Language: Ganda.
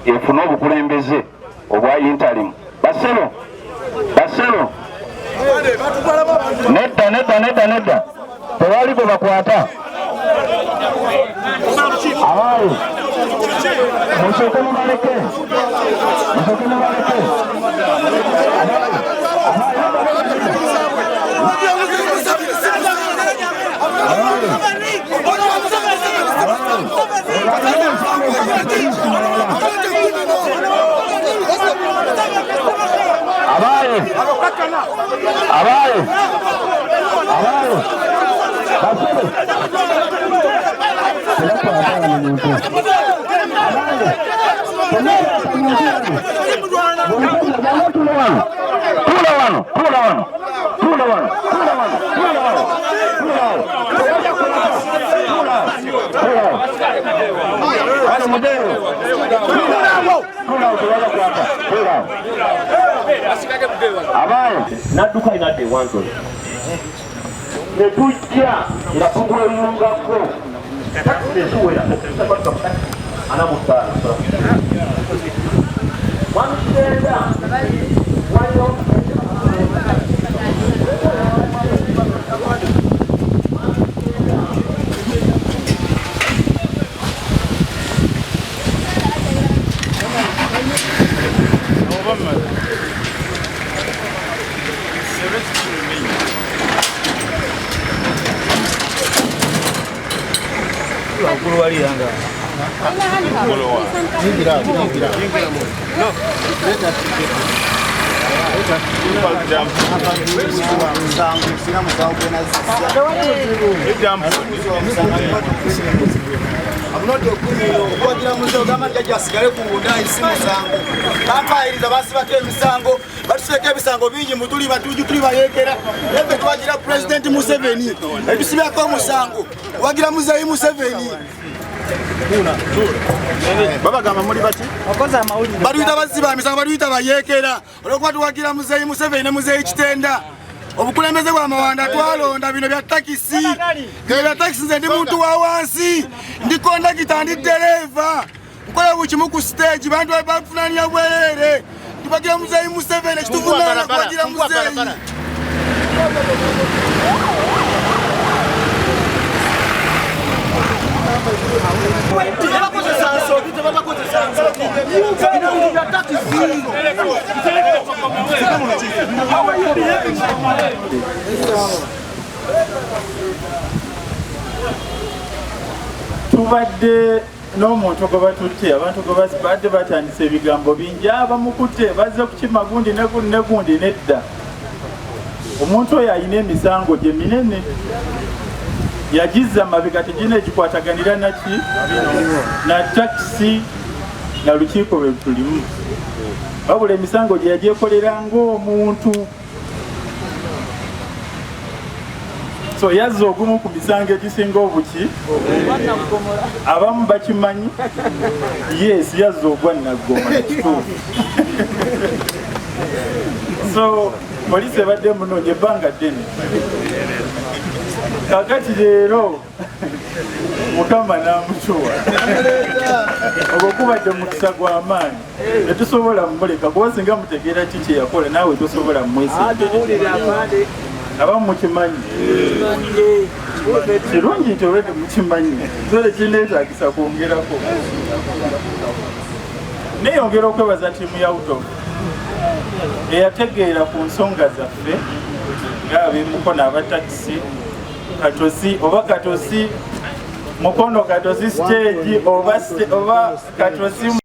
efuna obukulembeze obwa interim. Basebo nedda tewali gwe bakwata. Abayi musooke mubaleke. Nadduka inadde wanzo ne tujja nga tugulungako takisi eziwera anamutala wamutenda waliwo President Museveni etusibako musango wagira muzayi Museveni baba gamba muri bati baduita baziba misango baduita bayekera olwokuba tuwagira muzayi Museveni ne muzayi Kitenda obukulembeze bwa mawanda twalonda bino bya takisi bya takisi nze ndi muntu wa wansi ndi kondakita ndi dereva nkola bukimu ku stage bantu bafunanya bwerere tubagira muzayi Museveni ekituvunana kuwagira muzayi tubadde n'omuntu gwe batutte abantu gwe badde batandisa ebigambo bingi abamukutte bazze kukima gundi ne gundi nedda omuntu oyo alina emisango gye minene yagizza mabega tegina ekikwataganira naki na takisi na lukiiko lwe tulimu wabula emisango gye yagyekolera ng'omuntu so yazza ogumu ku misango egisinga obuki abamu bakimanyi yes yazza ogwa Nagoma kituufu so polisi ebadde munoonya ebbanga ddene kakati leero Mukama n'amutuwa obwo kubadde mukisa gw'amaanyi tetusobola mumuleka kuba singa mutegeera ki kye yakola naawe tosobola mumwesigirira abamu mukimanyi kirungi nti olwedde mukimanyi so tekineetaagisa kwongerako neyongera okwebaza ttiimu ya Utovu eyategeera ku nsonga zaffe ng'abeemuko n'abatakisi Katosi oba Katosi Mukono Katosi stage oba Katosi